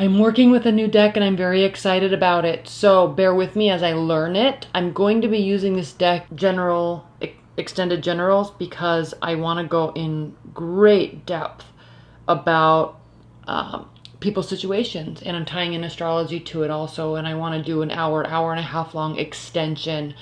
I'm working with a new deck and I'm very excited about it. So bear with me as I learn it. I'm going to be using this deck extended generals because I want to go in great depth about people's situations, and I'm tying in astrology to it also, and I want to do an hour and a half long extension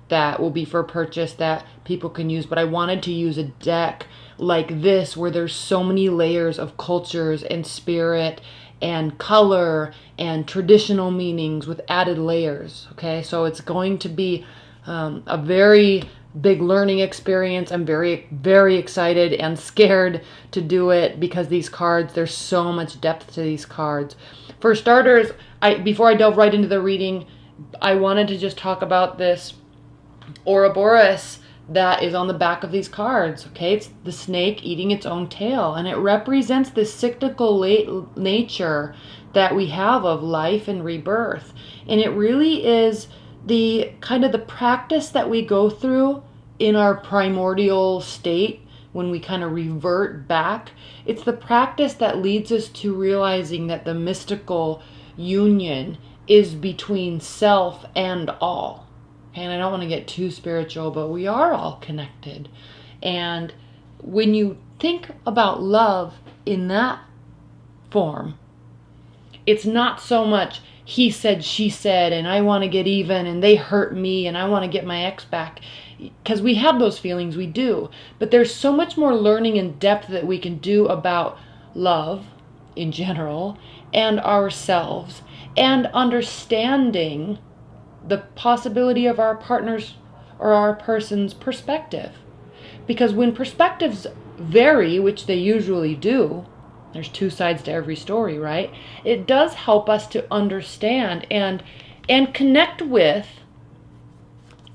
that will be for purchase that people can use. But I wanted to use a deck like this where there's so many layers of cultures and spirit and color and traditional meanings with added layers. Okay, so it's going to be a very big learning experience. I'm very, very excited and scared to do it because these cards, there's so much depth to these cards. For starters, before I delve right into the reading, I wanted to just talk about this Ouroboros that is on the back of these cards. Okay, it's the snake eating its own tail, and it represents this cyclical nature that we have of life and rebirth. And it really is the kind of the practice that we go through in our primordial state when we kind of revert back. It's the practice that leads us to realizing that the mystical union is between self and all. And I don't want to get too spiritual, but we are all connected. And when you think about love in that form, it's not so much he said, she said, and I want to get even, and they hurt me, and I want to get my ex back. Because we have those feelings, we do. But there's so much more learning and depth that we can do about love in general, and ourselves, and understanding the possibility of our partner's or our person's perspective. Because when perspectives vary, which they usually do, there's two sides to every story, right? It does help us to understand and connect with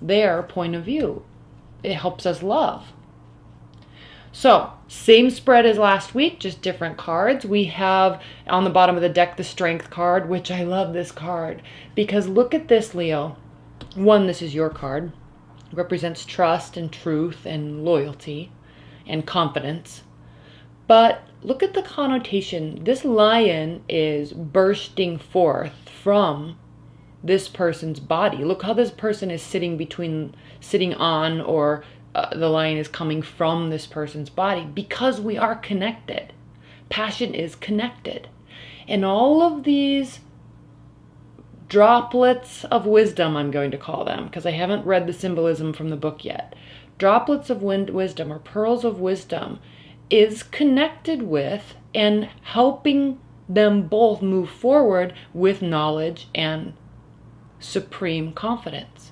their point of view. It helps us love. So, same spread as last week, just different cards. We have on the bottom of the deck the Strength card, which I love this card because look at this, Leo. One, this is your card. It represents trust and truth and loyalty and confidence. But look at the connotation. This lion is bursting forth from this person's body. Look how this person is sitting on, or the lion is coming from this person's body, because we are connected. Passion is connected. And all of these droplets of wisdom, I'm going to call them, because I haven't read the symbolism from the book yet. Droplets of wisdom, or pearls of wisdom, is connected with and helping them both move forward with knowledge and supreme confidence.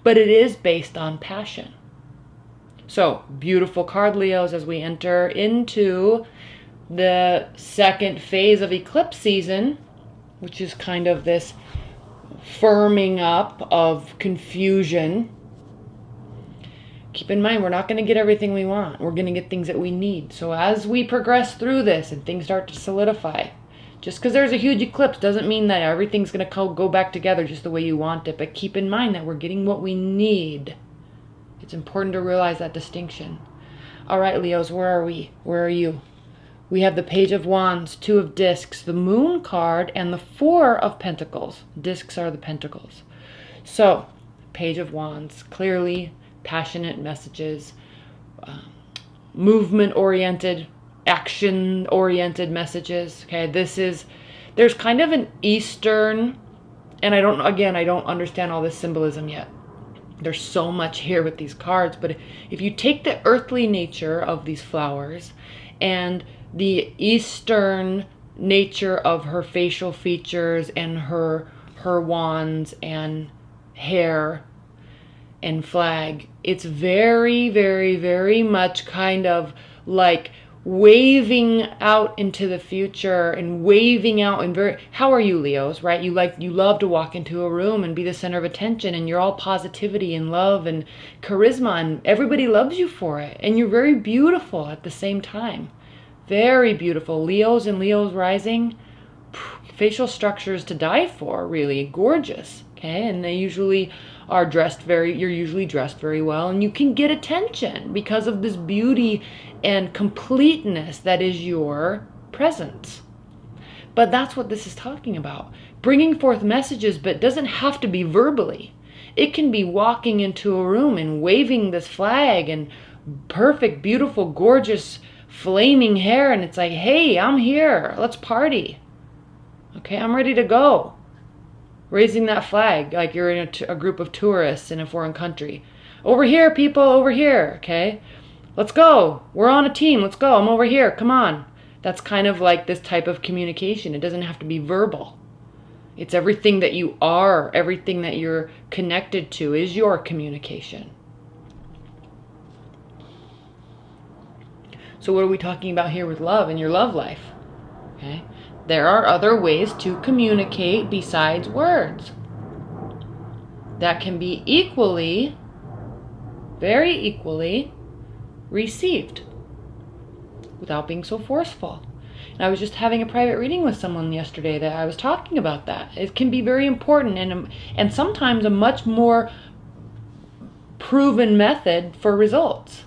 But it is based on passion. So, beautiful card, Leos, as we enter into the second phase of eclipse season, which is kind of this firming up of confusion. Keep in mind, we're not going to get everything we want. We're going to get things that we need. So as we progress through this and things start to solidify, just because there's a huge eclipse doesn't mean that everything's going to go back together just the way you want it. But keep in mind that we're getting what we need. It's important to realize that distinction. All right, Leos, where are we? Where are you? We have the Page of Wands, Two of Discs, the Moon card, and the Four of Pentacles. Discs are the pentacles. So, Page of Wands, clearly passionate messages, movement-oriented, action-oriented messages. Okay, there's kind of an Eastern, and I don't understand all this symbolism yet. There's so much here with these cards, but if you take the earthly nature of these flowers and the Eastern nature of her facial features and her wands and hair and flag, it's very, very, very much kind of like waving out into the future and waving out and how are you, Leos, right? You love to walk into a room and be the center of attention, and you're all positivity and love and charisma, and everybody loves you for it, and you're very beautiful at the same time. Very beautiful. Leos and Leos rising, facial structures to die for, really gorgeous. Okay, and they usually are you're usually dressed very well, and you can get attention because of this beauty and completeness that is your presence. But that's what this is talking about. Bringing forth messages, but it doesn't have to be verbally. It can be walking into a room and waving this flag and perfect, beautiful, gorgeous, flaming hair. And it's like, hey, I'm here. Let's party. Okay, I'm ready to go. Raising that flag like you're in a group of tourists in a foreign country. Over here, people, over here. Okay, let's go. We're on a team. Let's go. I'm over here. Come on. That's kind of like this type of communication. It doesn't have to be verbal. It's everything that you are, everything that you're connected to is your communication. So what are we talking about here with love in your love life? Okay. There are other ways to communicate besides words that can be equally, very equally received without being so forceful. And I was just having a private reading with someone yesterday that I was talking about that. It can be very important and sometimes a much more proven method for results.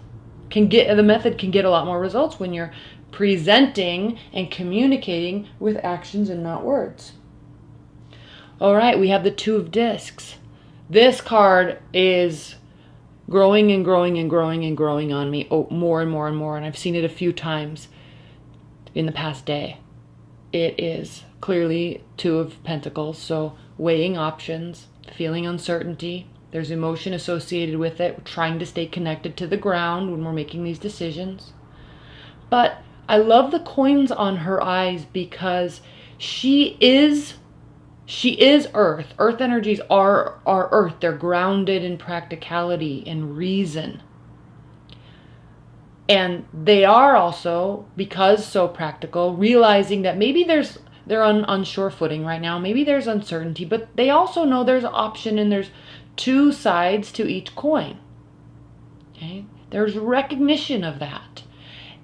The method can get a lot more results when you're presenting and communicating with actions and not words. All right, we have the Two of Discs. This card is growing and growing and growing and growing on me more and more and more, and I've seen it a few times in the past day. It is clearly Two of Pentacles, so weighing options, feeling uncertainty. There's emotion associated with it. We're trying to stay connected to the ground when we're making these decisions. But I love the coins on her eyes because she is earth. Earth energies are earth. They're grounded in practicality and reason. And they are also, because so practical, realizing that maybe they're on unsure footing right now. Maybe there's uncertainty, but they also know there's an option and there's two sides to each coin. Okay? There's recognition of that.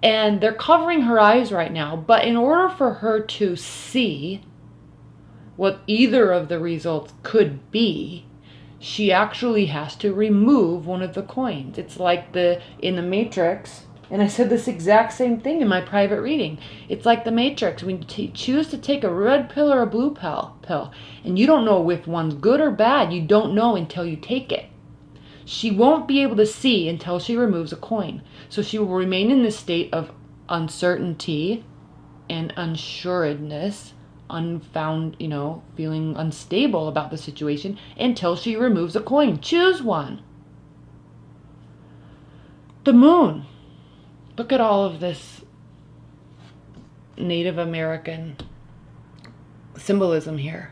And they're covering her eyes right now, but in order for her to see what either of the results could be, she actually has to remove one of the coins. It's like in the Matrix, and I said this exact same thing in my private reading. It's like the Matrix. When you choose to take a red pill or a blue pill, and you don't know if one's good or bad, you don't know until you take it. She won't be able to see until she removes a coin. So she will remain in this state of uncertainty and unsuredness, feeling unstable about the situation until she removes a coin. Choose one. The Moon. Look at all of this Native American symbolism here.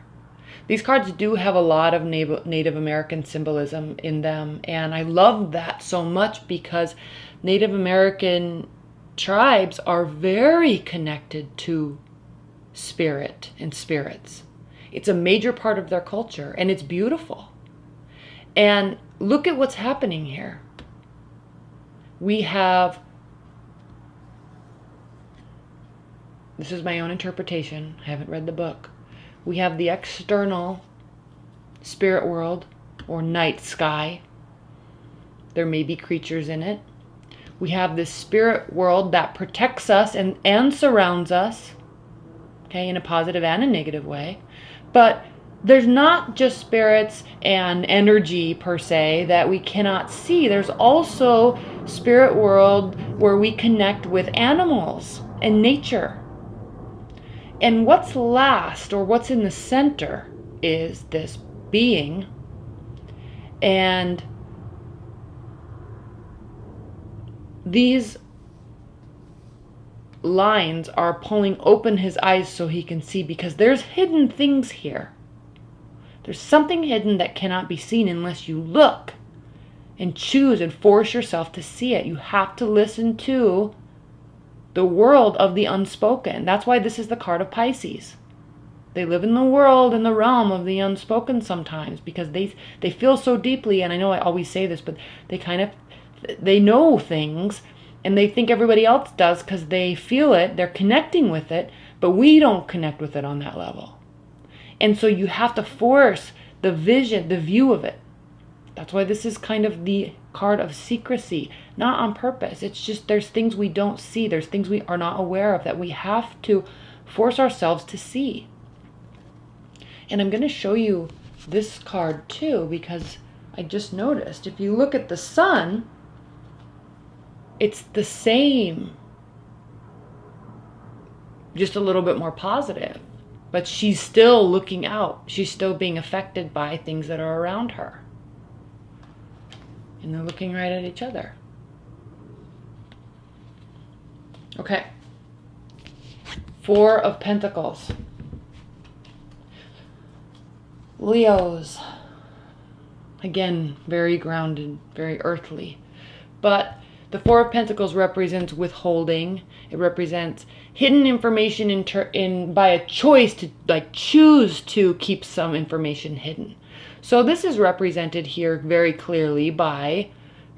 These cards do have a lot of Native American symbolism in them, and I love that so much because Native American tribes are very connected to spirit and spirits. It's a major part of their culture, and it's beautiful. And look at what's happening here. We have, this is my own interpretation, I haven't read the book. We have the external spirit world or night sky. There may be creatures in it. We have this spirit world that protects us and surrounds us, okay, in a positive and a negative way. But there's not just spirits and energy per se that we cannot see. There's also spirit world where we connect with animals and nature. And what's last, or what's in the center, is this being. And these lines are pulling open his eyes so he can see, because there's hidden things here. There's something hidden that cannot be seen unless you look and choose and force yourself to see it. You have to listen to the world of the unspoken. That's why this is the card of Pisces. They live in the world, in the realm of the unspoken sometimes, because they feel so deeply, and I know I always say this, but they know things, and they think everybody else does because they feel it, they're connecting with it, but we don't connect with it on that level. And so you have to force the vision, the view of it. That's why this is kind of the card of secrecy, not on purpose. It's just there's things we don't see, there's things we are not aware of that we have to force ourselves to see. And I'm going to show you this card too, because I just noticed, if you look at the sun, it's the same, just a little bit more positive. But she's still looking out. She's still being affected by things that are around her. And they're looking right at each other. Okay. 4 of Pentacles. Leos. Again, very grounded, very earthly. But the 4 of Pentacles represents withholding. It represents hidden information by a choice to choose to keep some information hidden. So this is represented here very clearly by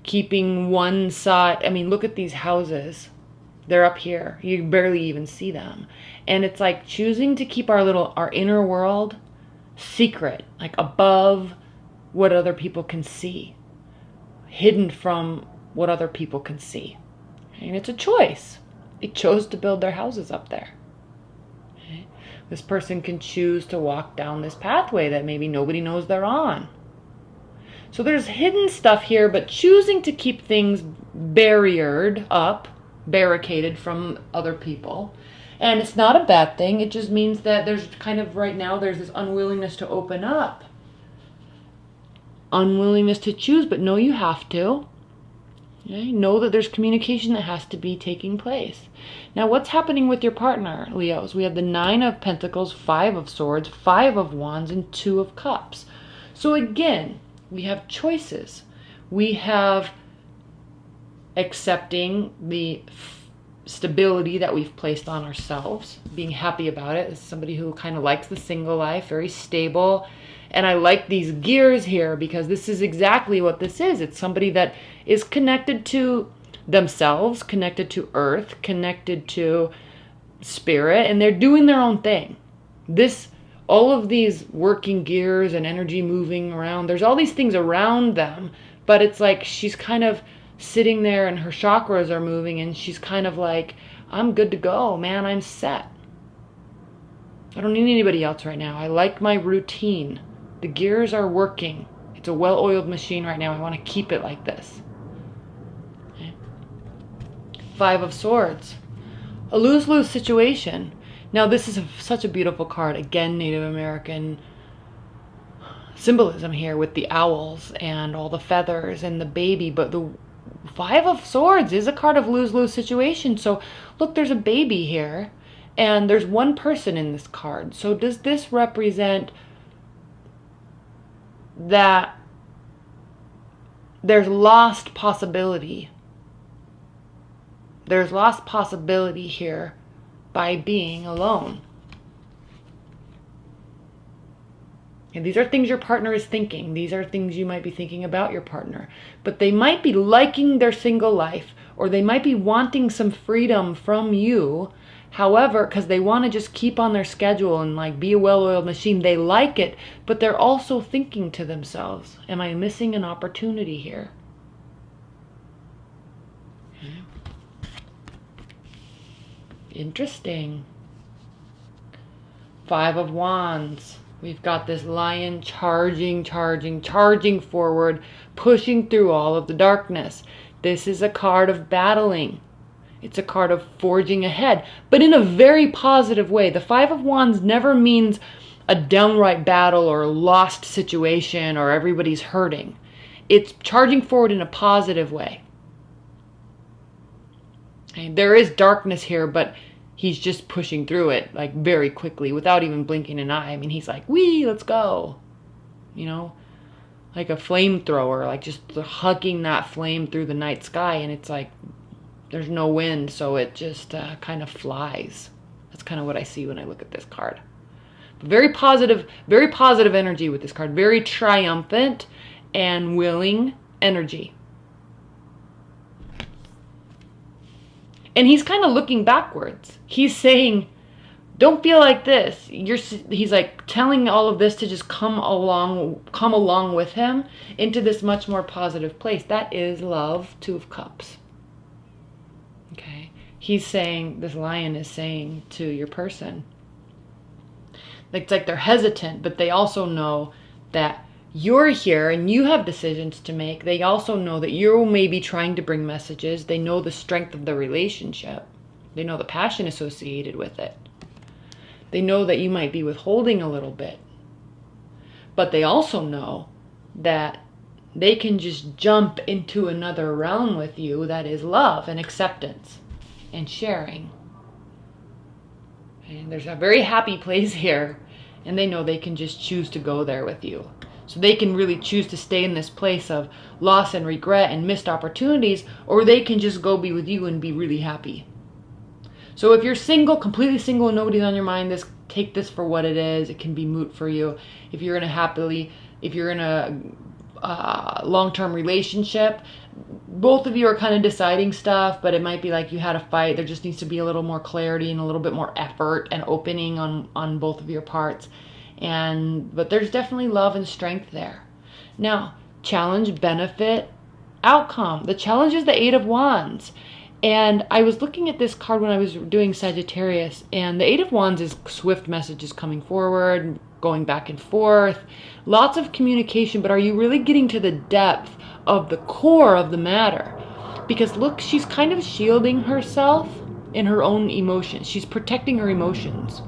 keeping one side. I mean, look at these houses. They're up here. You barely even see them. And it's like choosing to keep our inner world secret, like above what other people can see, hidden from what other people can see. And it's a choice. They chose to build their houses up there. Okay? This person can choose to walk down this pathway that maybe nobody knows they're on. So there's hidden stuff here, but choosing to keep things barriered up, barricaded from other people. And it's not a bad thing. It just means that there's kind of right now, there's this unwillingness to open up. Unwillingness to choose, but no, you have to. Okay? Know that there's communication that has to be taking place. Now, what's happening with your partner, Leos? We have the 9 of Pentacles, 5 of Swords, 5 of Wands, and 2 of Cups. So again, we have choices. We have accepting the stability that we've placed on ourselves, being happy about it. As somebody who kind of likes the single life, very stable. And I like these gears here because this is exactly what this is. It's somebody that is connected to themselves, connected to earth, connected to spirit, and they're doing their own thing. All of these working gears and energy moving around, there's all these things around them, but it's like she's kind of sitting there and her chakras are moving and she's kind of like, I'm good to go, man, I'm set. I don't need anybody else right now. I like my routine. The gears are working. It's a well-oiled machine right now. I want to keep it like this. Okay. 5 of Swords. A lose-lose situation. Now, this is such a beautiful card. Again, Native American symbolism here with the owls and all the feathers and the baby. But the 5 of Swords is a card of lose-lose situation. So, look, there's a baby here. And there's one person in this card. So, does this represent that there's lost possibility? There's lost possibility here by being alone. And these are things your partner is thinking. These are things you might be thinking about your partner. But they might be liking their single life, or they might be wanting some freedom from you. However, because they want to just keep on their schedule and like be a well-oiled machine, they like it, but they're also thinking to themselves, am I missing an opportunity here? Interesting. 5 of Wands. We've got this lion charging forward, pushing through all of the darkness. This is a card of battling. It's a card of forging ahead, but in a very positive way. The 5 of Wands never means a downright battle or a lost situation or everybody's hurting. It's charging forward in a positive way. Okay, there is darkness here, but he's just pushing through it like very quickly without even blinking an eye. I mean, he's like, wee, let's go. You know, like a flamethrower, like just hugging that flame through the night sky. And it's like, there's no wind, so it just kind of flies. That's kind of what I see when I look at this card. Very positive energy with this card. Very triumphant and willing energy. And he's kind of looking backwards. He's saying, don't feel like this. He's like telling all of this to just come along with him into this much more positive place. That is love, 2 of Cups. Okay. he's saying, this lion is saying to your person, it's like they're hesitant, but they also know that you're here and you have decisions to make. They also know that you may be trying to bring messages. They know the strength of the relationship. They know the passion associated with it. They know that you might be withholding a little bit. But they also know that they can just jump into another realm with you that is love and acceptance and sharing. And there's a very happy place here, and they know they can just choose to go there with you. So they can really choose to stay in this place of loss and regret and missed opportunities, or they can just go be with you and be really happy. So if you're single, completely single, and nobody's on your mind, take this for what it is. It can be moot for you. If you're in a long-term relationship, both of you are kind of deciding stuff, but it might be like you had a fight. There just needs to be a little more clarity and a little bit more effort and opening on both of your parts. But there's definitely love and strength there. Now, challenge, benefit, outcome. The challenge is the Eight of Wands. And I was looking at this card when I was doing Sagittarius, and the Eight of Wands is swift messages coming forward, going back and forth, lots of communication, but are you really getting to the depth of the core of the matter? Because look, she's kind of shielding herself in her own emotions. She's protecting her emotions.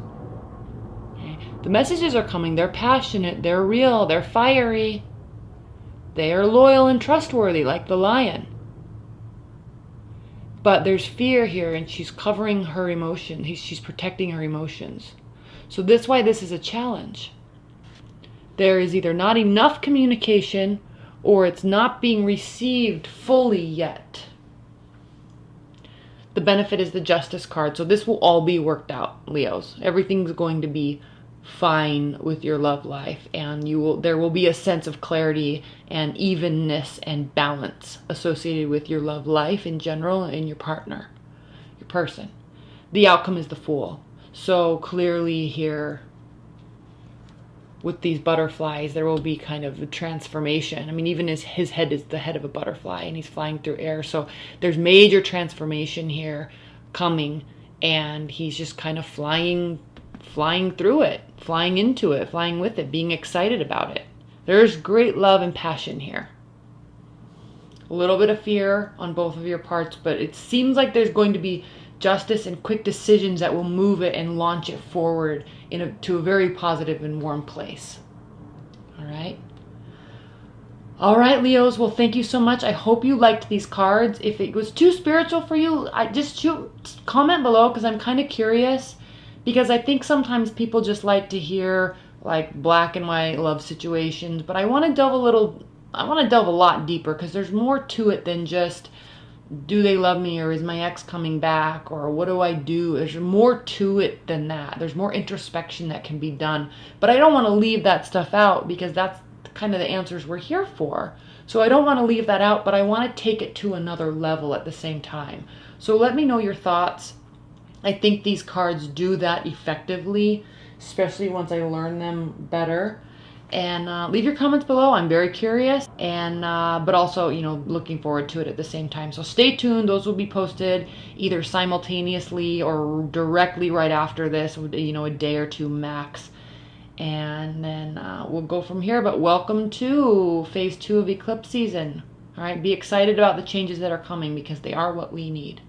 Okay? The messages are coming. They're passionate. They're real. They're fiery. They are loyal and trustworthy like the lion. But there's fear here, and she's covering her emotion. She's protecting her emotions. So that's why this is a challenge. There is either not enough communication, or it's not being received fully yet. The benefit is the Justice card. So this will all be worked out, Leos. Everything's going to be fine with your love life, and there will be a sense of clarity and evenness and balance associated with your love life in general and your partner, your person. The outcome is the Fool. So clearly here with these butterflies, there will be kind of a transformation. I mean, even his head is the head of a butterfly, and he's flying through air. So there's major transformation here coming, and he's just kind of flying through it, flying into it, flying with it, being excited about it. There's great love and passion here. A little bit of fear on both of your parts, but it seems like there's going to be justice and quick decisions that will move it and launch it forward to a very positive and warm place. All right. All right, Leos. Well, thank you so much. I hope you liked these cards. If it was too spiritual for you, just comment below, because I'm kind of curious. Because I think sometimes people just like to hear like black and white love situations, but I want to delve a lot deeper, because there's more to it than just, do they love me, or is my ex coming back, or what do I do? There's more to it than that. There's more introspection that can be done, but I don't want to leave that stuff out, because that's kind of the answers we're here for. So I don't want to leave that out, but I want to take it to another level at the same time. So let me know your thoughts. I think these cards do that effectively, especially once I learn them better. And leave your comments below. I'm very curious, and but also, looking forward to it at the same time. So stay tuned. Those will be posted either simultaneously or directly right after this, a day or two max. And then we'll go from here. But welcome to phase 2 of eclipse season. All right, be excited about the changes that are coming, because they are what we need.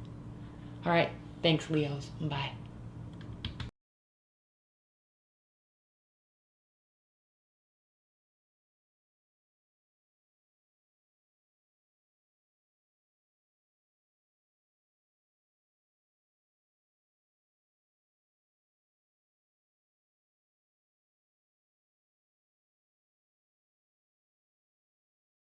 All right. Thanks, Leos. Bye.